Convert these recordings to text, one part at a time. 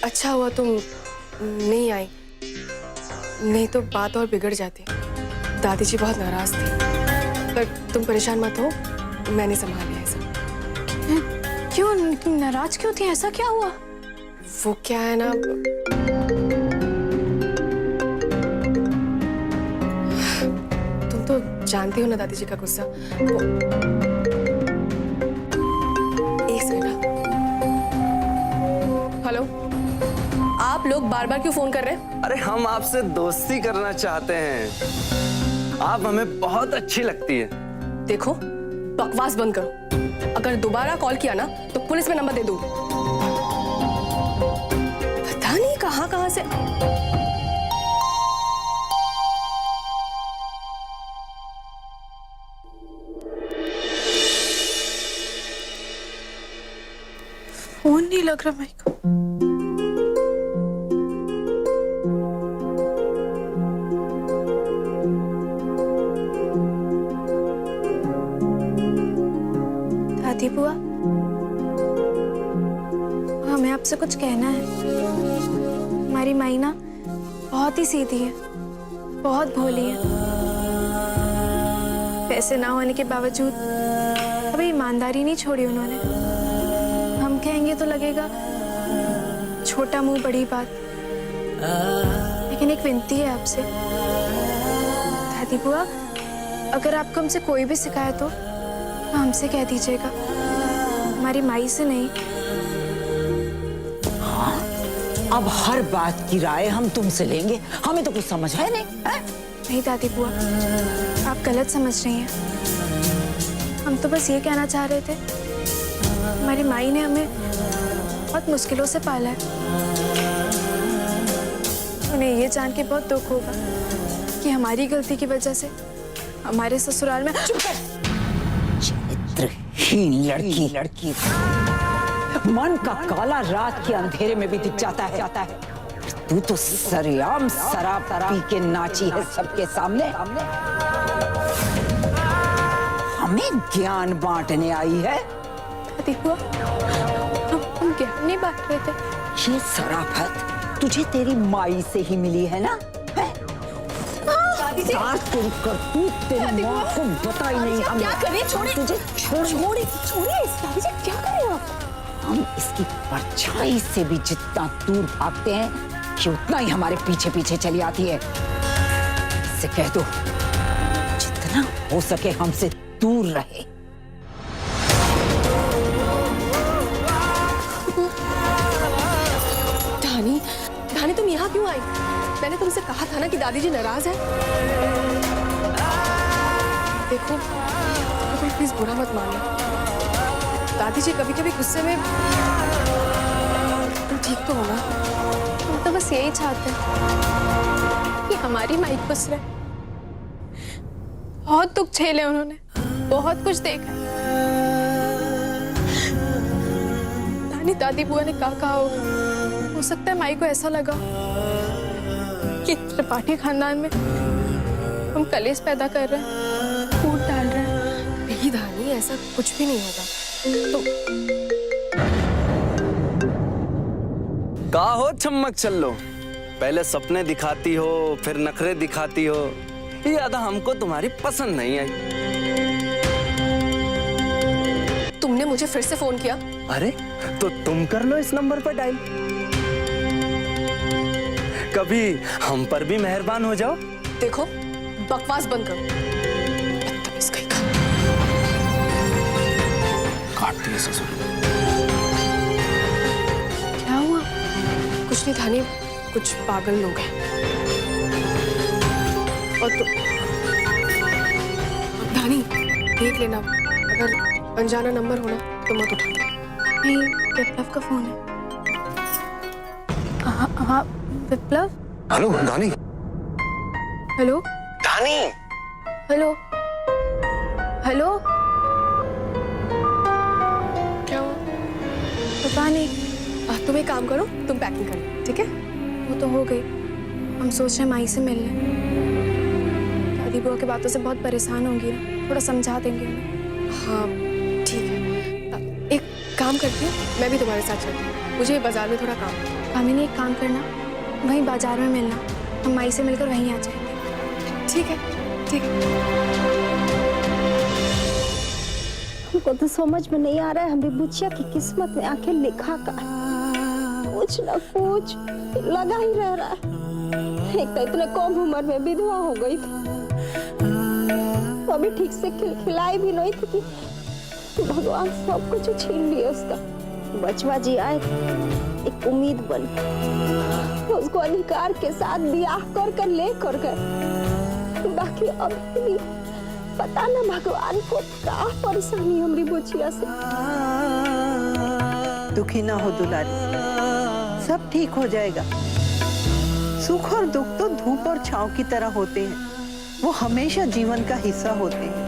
अच्छा हुआ तुम नहीं आई, नहीं तो बात और बिगड़ जाती। दादी जी बहुत नाराज थी, पर तुम परेशान मत हो, मैंने संभाल लिया सब। क्यों नाराज क्यों थी? ऐसा क्या हुआ? वो क्या है ना, तुम तो जानती हो ना दादी जी का गुस्सा। वो एक सेकंड। हेलो, आप लोग बार बार क्यों फोन कर रहे हैं? अरे हम आपसे दोस्ती करना चाहते हैं, आप हमें बहुत अच्छी लगती है। देखो, बकवास बंद करो। अगर दोबारा कॉल किया ना तो पुलिस में नंबर दे दूंगी। पता नहीं कहां से। फोन नहीं लग रहा माइक। दादी बुआ, हमें आपसे कुछ कहना है। हमारी माई ना बहुत ही सीधी है, बहुत भोली है। पैसे ना होने के बावजूद कभी ईमानदारी नहीं छोड़ी उन्होंने। हम कहेंगे तो लगेगा छोटा मुंह बड़ी बात, लेकिन एक विनती है आपसे दादी बुआ, अगर आपको हमसे कोई भी शिकायत हो तो हमसे कह दीजिएगा, हमारी माई से नहीं। हाँ, अब हर बात की राय हम तुमसे लेंगे, हमें तो कुछ समझ है नहीं है? नहीं दादी बुआ, आप गलत समझ रही हैं। हम तो बस ये कहना चाह रहे थे, हमारी माई ने हमें बहुत मुश्किलों से पाला है। उन्हें ये जान के बहुत दुख होगा कि हमारी गलती की वजह से हमारे ससुराल में चरित्रहीन लड़की मन का काला रात के अंधेरे में भी दिख जाता है। तू तो सरेआम शराब पी के नाची है सबके सामने। हमें ज्ञान बांटने आई है। दादी बुआ, हम ज्ञान नहीं बांट रहे थे। ये शराफत तुझे तेरी माई से ही मिली है ना? तेरी करतूत तेरी माँ को बता ही नहीं। हम क्या करें? छोड़िए तुझे छोड़िए दादी जी, क्या कर रहे हो आप? हम इसकी परछाई से भी जितना दूर भागते हैं, कि उतना ही हमारे पीछे पीछे चली आती है। इससे कह दो जितना हो सके हमसे दूर रहे। धानी तुम यहाँ क्यों आई? मैंने तुमसे कहा था ना कि दादी जी नाराज है। देखो, तुम प्लीज बुरा मत मानना। दादी जी कभी कभी गुस्से में, तुम ठीक तो हो ना? हम तो बस यही चाहते हैं कि हमारी माई खुश रहे। बहुत दुख झेले उन्होंने, बहुत कुछ देखा। दादी बुआ ने कहा होगा, हो सकता है माई को ऐसा लगा कि त्रिपाठी खानदान में हम कलेश पैदा कर रहे हैं, फूट डाल रहे हैं। नहीं धानी, ऐसा कुछ भी नहीं होगा। तो कहा हो चम्मक चल्लो, पहले सपने दिखाती हो फिर नखरे दिखाती हो। ये अदा हमको तुम्हारी पसंद नहीं आई। तुमने मुझे फिर से फोन किया? अरे तो तुम कर लो इस नंबर पर डायल। कभी हम पर भी मेहरबान हो जाओ। देखो, बकवास बंद करो। बदतमीज कहीं का। काट दिए ससुर। क्या हुआ? कुछ नहीं धानी, कुछ पागल लोग हैं। और तो धानी देख लेना, अगर अनजाना नंबर होना तो मत उठाना। नहीं, विप्लव का फोन है। हाँ Viplav. Hello Dhani. Hello Dhani. Hello hello. क्या हुआ? पता नहीं। तुम एक काम करो, तुम पैकिंग करो, ठीक है? वो तो हो गई। हम सोच रहे हैं माई से मिलने। दादी बुआ की बातों से बहुत परेशान होंगी ना, थोड़ा समझा देंगे उन्हें। हाँ ठीक है। एक काम काम करती हूँ, मैं भी तुम्हारे साथ चलती हूँ। मुझे बाजार में थोड़ा काम है। कामिनी एक काम करना, वहीं बाजार में मिलना, हम माई से मिलकर वहीं आ जाएंगे। ठीक है, ठीक है। हमको तो समझ में नहीं आ रहा है हमारी बुचिया की किस्मत में आखिर लिखा का कुछ न कुछ लगा ही रह रहा है। एक तो इतने कम उम्र में विधवा हो गई थी, अभी ठीक से खिलाई भी नहीं थी कि भगवान सब कुछ छीन लिया उसका। बचवा जी आए, एक उम्मीद बनी, उसको अधिकार के साथ ब्याह कर ले कर गए। बाकी अब भी पता ना भगवान को क्या परेशानी हमारी बुचिया से। दुखी ना हो दुलारी, सब ठीक हो जाएगा। सुख और दुख तो धूप और छांव की तरह होते हैं, वो हमेशा जीवन का हिस्सा होते हैं।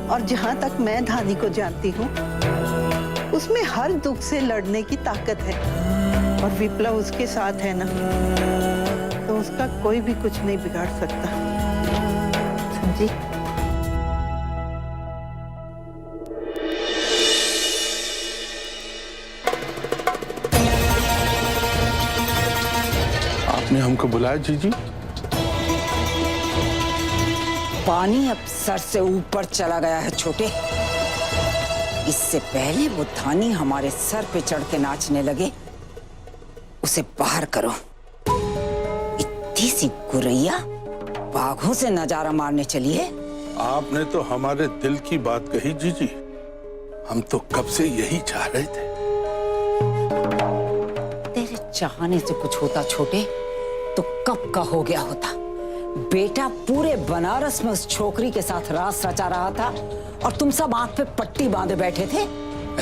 और जहां तक मैं धानी को जानती हूँ, उसमें हर दुख से लड़ने की ताकत है। और विप्लव उसके साथ है ना, तो उसका कोई भी कुछ नहीं बिगाड़ सकता। समझी? आपने हमको बुलाया जीजी? पानी अब सर से ऊपर चला गया है छोटे। इससे पहले वो धानी हमारे सर पे चढ़ के नाचने लगे, उसे बाहर करो। इतनी सी गुरैया बाघों से नजारा मारने चली है। आपने तो हमारे दिल की बात कही जीजी, हम तो कब से यही चाह रहे थे। तेरे चाहने से कुछ होता छोटे तो कब का हो गया होता। बेटा पूरे बनारस में उस छोकरी के साथ रास रचा रहा था और तुम सब आंख पे पट्टी बांधे बैठे थे।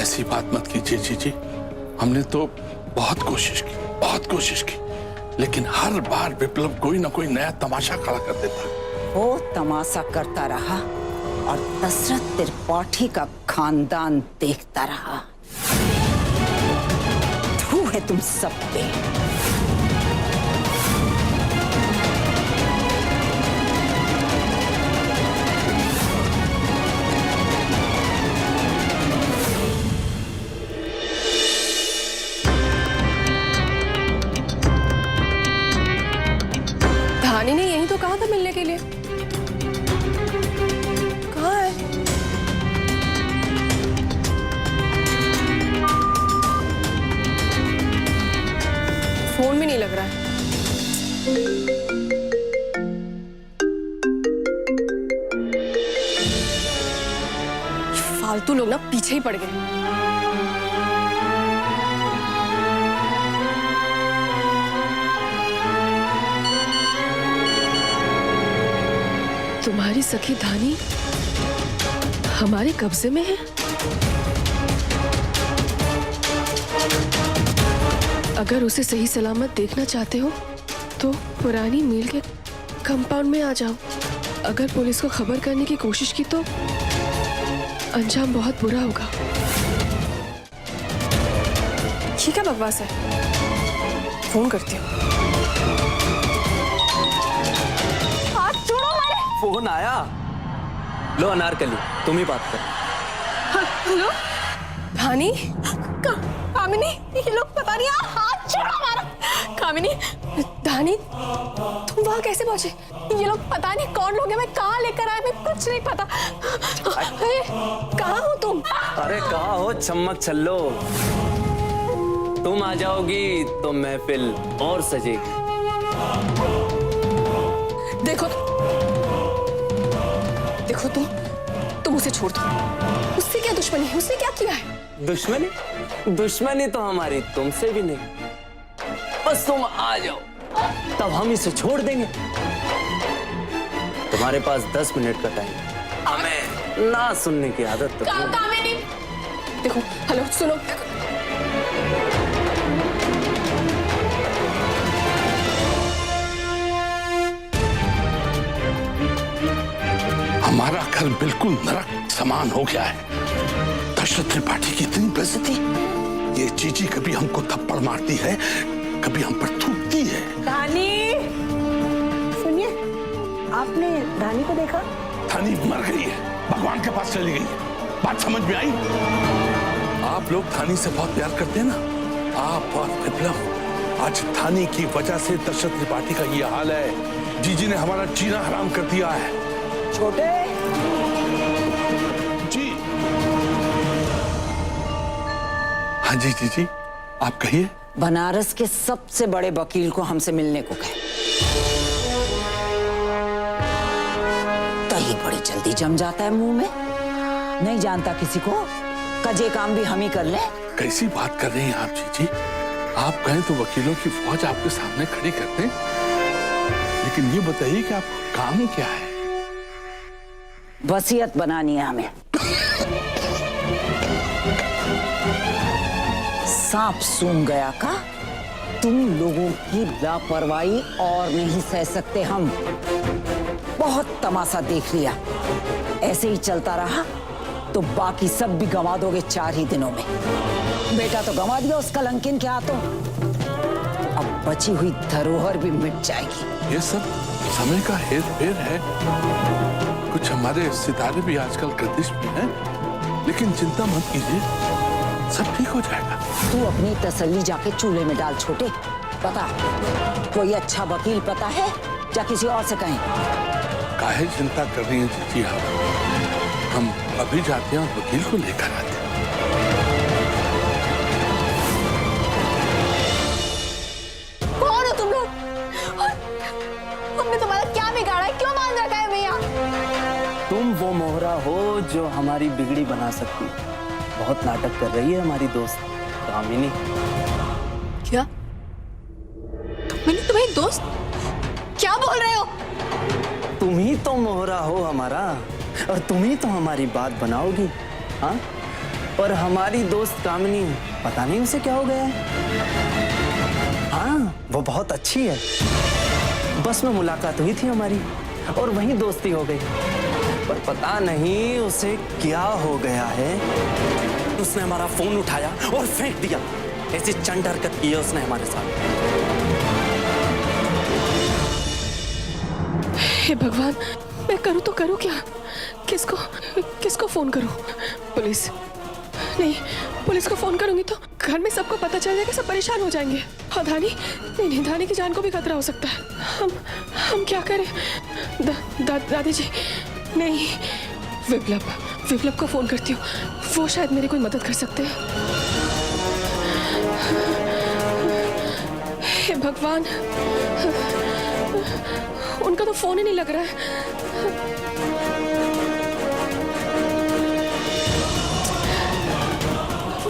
ऐसी बात मत कीजिए जीजी, हमने तो बहुत कोशिश की, लेकिन हर बार विप्लव कोई ना कोई नया तमाशा खड़ा कर देता। वो तमाशा करता रहा और दशरथ त्रिपाठी का खानदान देखता रहा। धू है तुम सब पे। धानी ने यही तो कहा था मिलने के लिए। कहाँ है? फोन भी नहीं लग रहा है। फालतू लोग ना पीछे ही पड़ गए। तुम्हारी सखी धानी हमारे कब्जे में है। अगर उसे सही सलामत देखना चाहते हो तो पुरानी मिल के कंपाउंड में आ जाओ। अगर पुलिस को खबर करने की कोशिश की तो अंजाम बहुत बुरा होगा। ये क्या बकवास है? फोन करती हूँ। फोन आया। लो अनारकली, तुम ही बात कर। हेलो धानी, कामिनी, ये लोग पता नहीं हाथ छोड़ो हमारा। कामिनी, धानी, तुम वहाँ कैसे पहुंचे? ये लोग पता नहीं कौन लोग हैं, मैं कहाँ लेकर आए, मैं कुछ नहीं पता। अरे कहाँ हो तुम? अरे कहाँ हो चम्मक छल्लो? तुम आ जाओगी तो महफिल और सजेगी। देखो तुम उसे छोड़ दो। उससे क्या दुश्मनी है? उसने क्या किया है? दुश्मनी तो हमारी तुमसे भी नहीं। बस तुम आ जाओ, तब हम इसे छोड़ देंगे। तुम्हारे पास 10 मिनट का टाइम। हमें ना सुनने की आदत तो कामिनी, देखो, हेलो, सुनो। हमारा घर बिल्कुल नरक समान हो गया है। दशरथ त्रिपाठी की इतनी बेइज्जती। ये जीजी कभी हमको थप्पड़ मारती है, कभी हम पर थूकती है। धानी, सुनिए, आपने धानी को देखा? धानी मर गई है, भगवान के पास चली गई है। बात समझ में आई? आप आप लोग थानी से बहुत प्यार करते हैं ना, आप और विप्लव, आज थानी की वजह से दशरथ त्रिपाठी का ये हाल है। जीजी ने हमारा जीना हराम कर दिया है। छोटे, जी हाँ जी जीजी, आप कहिए। बनारस के सबसे बड़े वकील को हमसे मिलने को कहे। दही बड़ी जल्दी जम जाता है मुंह में, नहीं जानता किसी को, कजे काम भी हम ही कर लें। कैसी बात कर रही हैं आप जीजी? आप कहें तो वकीलों की फौज आपके सामने खड़ी कर दें, लेकिन ये बताइए कि आपका काम क्या है? वसीयत बनानी है हमें। सांप सूंघ गया का तुम लोगों की लापरवाही और नहीं सह सकते हम। बहुत तमाशा देख लिया, ऐसे ही चलता रहा तो बाकी सब भी गंवा दोगे 4 ही दिनों में। बेटा तो गंवा दिया उस कलंकिन के हाथों, अब बची हुई धरोहर भी मिट जाएगी। ये सब समय का हेर फेर है। कुछ हमारे सितारे भी आजकल गर्दिश में हैं, लेकिन चिंता मत कीजिए, सब ठीक हो जाएगा। तू अपनी तसल्ली जाके चूल्हे में डाल छोटे। पता कोई अच्छा वकील पता है या किसी और से कहें? काहे चिंता कर रही हैं जीजी आप? हम अभी जाते हैं और वकील को लेकर आते हैं। कौन हो तुम लोग? और हमने तुम्हारा क्या बिगाड़ा है? क्यों मान रखा है भैया? तुम वो मोहरा हो जो हमारी बिगड़ी बना सकती। बहुत नाटक कर रही है हमारी दोस्त कामिनी। क्या? मैंने तुम्हारी दोस्त? क्या बोल रहे हो? तुम ही तो मोहरा हो हमारा, और तुम ही तो हमारी बात बनाओगी। हाँ, और हमारी दोस्त कामिनी, पता नहीं उसे क्या हो गया है। हाँ, वो बहुत अच्छी है, बस में मुलाकात हुई थी हमारी और वहीं दोस्ती हो गई, पर पता नहीं उसे क्या हो गया है। उसने हमारा फोन उठाया और फेंक दिया। ऐसी चंड हरकत की है उसने हमारे साथ। हे भगवान, मैं करूं तो करूं क्या? किसको फोन करूं? पुलिस? नहीं, पुलिस को फोन करूंगी तो घर में सबको पता चल जाएगा, सब परेशान हो जाएंगे। और धानी? नहीं, धानी की जान को भी खतरा हो सकता है। हम क्या करें? दादी जी, नहीं, विप्लव को फोन करती हूँ, वो शायद मेरी कोई मदद कर सकते हैं। हे भगवान, उनका तो फोन ही नहीं लग रहा है।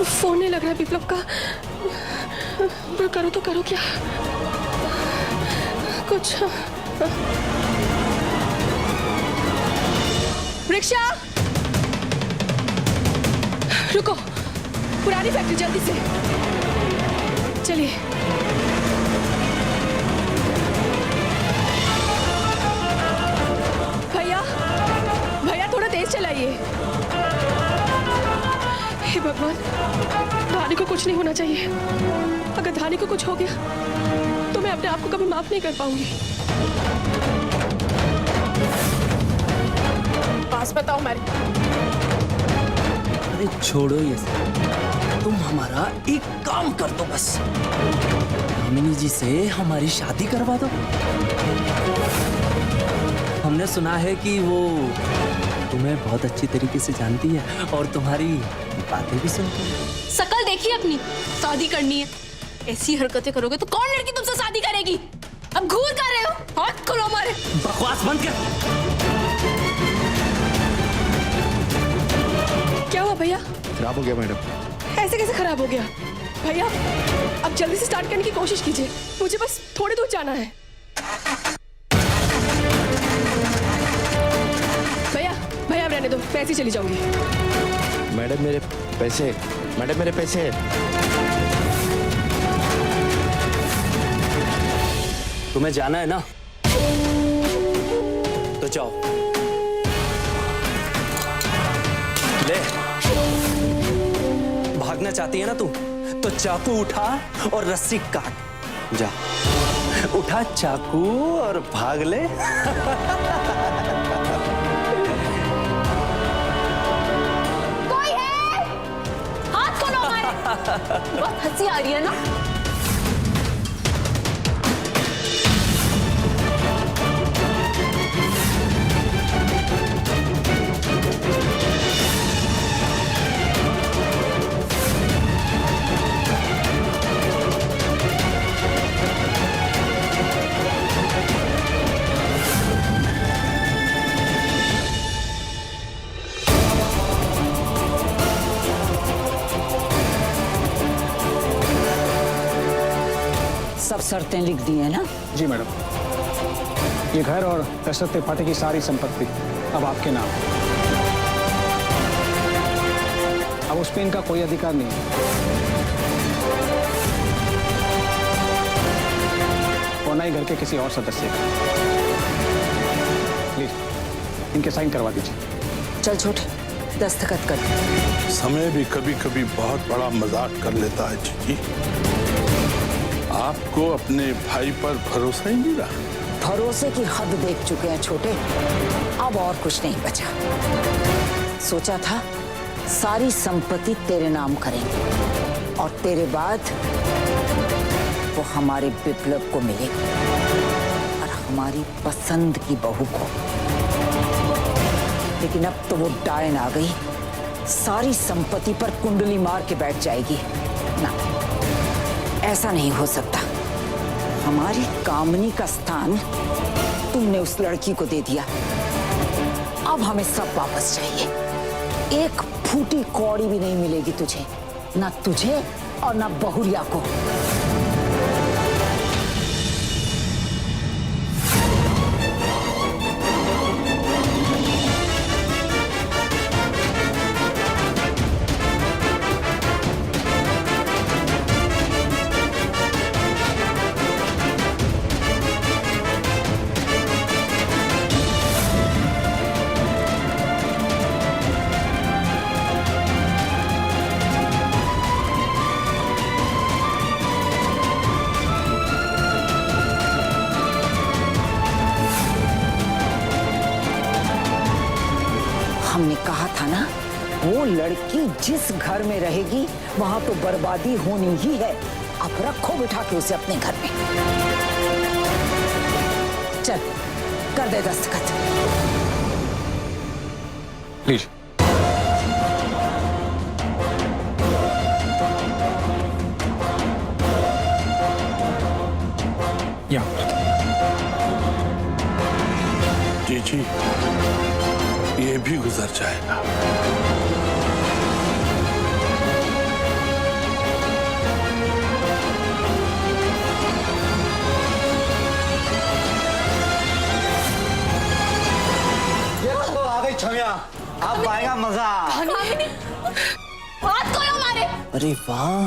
फोन नहीं लग रहा है विप्लव का। मैं करूँ तो करूँ क्या? कुछ रिक्शा, रुको, पुरानी फैक्ट्री, जल्दी से चलिए। भैया थोड़ा तेज चलाइए। हे भगवान, धानी को कुछ नहीं होना चाहिए। अगर धानी को कुछ हो गया तो मैं अपने आप को कभी माफ नहीं कर पाऊंगी। पास बताओ मेरे। अरे छोड़ो ये सब, तुम हमारा एक काम कर दो बस, कामिनी जी से हमारी शादी करवा दो। हमने सुना है कि वो तुम्हें बहुत अच्छी तरीके से जानती है और तुम्हारी बातें भी सुनती है। शकल देखिए अपनी, शादी करनी है। ऐसी हरकतें करोगे तो कौन लड़की तुमसे शादी करेगी? अब घूर कर रहे हो? हाथ खोलो हमारे। बकवास बंद कर। क्या हुआ भैया? खराब हो गया मैडम। ऐसे कैसे खराब हो गया? भैया अब जल्दी से स्टार्ट करने की कोशिश कीजिए, मुझे बस थोड़ी दूर जाना है। भैया रहने दो, मैं ऐसे ही चली जाऊंगी। मैडम मेरे पैसे, मैडम मेरे पैसे। तुम्हें जाना है ना, तो जाओ। ले, भागना चाहती है ना तू, तो चाकू उठा और रस्सी काट। जा, उठा चाकू और भाग ले। कोई है? हाथ खोलो बहुत हंसी आ रही है ना। सब शर्तें लिख दी है ना? जी मैडम, ये घर और दशरथ त्रिपाठी की सारी संपत्ति अब आपके नाम। अब उस पे इनका कोई अधिकार नहीं है और ना ही घर के किसी और सदस्य का। प्लीज इनके साइन करवा दीजिए। चल छोटे, दस्तखत कर। समय भी कभी कभी बहुत बड़ा मजाक कर लेता है जीजी। आपको अपने भाई पर भरोसा ही नहीं रहा। भरोसे की हद देख चुके हैं छोटे, अब और कुछ नहीं बचा। सोचा था सारी संपत्ति तेरे नाम करेंगे और तेरे बाद वो हमारे विप्लव को मिलेगी और हमारी पसंद की बहू को। लेकिन अब तो वो डायन आ गई, सारी संपत्ति पर कुंडली मार के बैठ जाएगी ना। ऐसा नहीं हो सकता। हमारी कामनी का स्थान तुमने उस लड़की को दे दिया, अब हमें सब वापस चाहिए। एक फूटी कौड़ी भी नहीं मिलेगी तुझे, ना तुझे और ना बहुरिया को। हमने कहा था ना, वो लड़की जिस घर में रहेगी वहां तो बर्बादी होनी ही है। अब रखो बिठा के उसे अपने घर में। चल कर दे दस्तखत। प्लीज। जीजी, ये भी गुजर जाएगा। ये तो आ गई छमिया, अब आएगा मजा। बात करो हमारे। अरे वाह,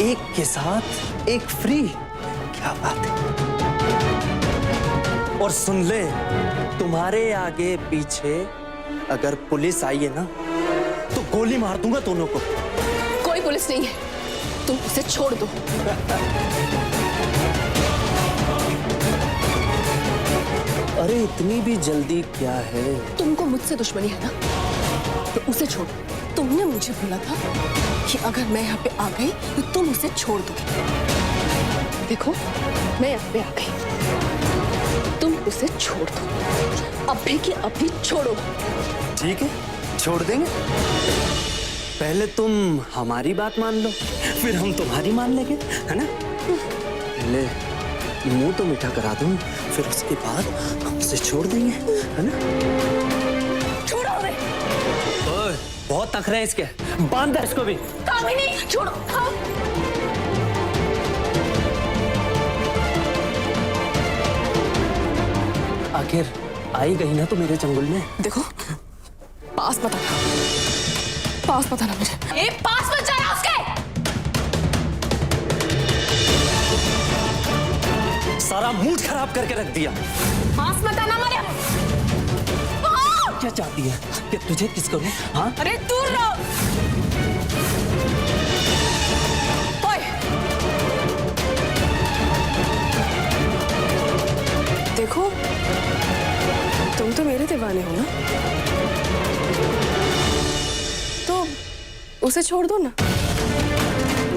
एक के साथ एक फ्री, क्या बात है। और सुन ले, तुम्हारे आगे पीछे अगर पुलिस आई है ना तो गोली मार दूंगा दोनों को। कोई पुलिस नहीं है, तुम उसे छोड़ दो। अरे इतनी भी जल्दी क्या है? तुमको मुझसे दुश्मनी है ना, तो उसे छोड़। तुमने मुझे बोला था कि अगर मैं यहाँ पे आ गई तो तुम उसे छोड़ दो। देखो, मैं यहाँ पे आ गई, तुम उसे छोड़ दो। अभी के अभी छोड़ो। ठीक है, छोड़ देंगे। पहले तुम हमारी बात मान लो, फिर हम तुम्हारी मान लेंगे, है ना? पहले मुंह तो मीठा करा दूं, फिर उसके बाद हम उसे छोड़ देंगे, है ना? छोड़ो हमें। ओए, बहुत नखरे हैं इसके, बांध दे इसको भी। कामिनी, छोड़ो। हाँ। आखिर आई गई ना तो मेरे जंगल में। देखो, पास मत आना, पास मत आना मेरे। ए, पास मत जाना उसके। सारा मूड खराब करके रख दिया। पास मत आना मेरे। क्या चाहती है कि तुझे किस करूं? हाँ? अरे दूर रहो। ओए, देखो, तुम तो मेरे दीवाने हो ना, तो उसे छोड़ दो ना।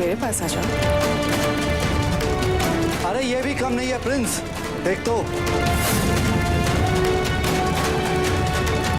मेरे पास आ जाओ। अरे ये भी कम नहीं है प्रिंस, देख तो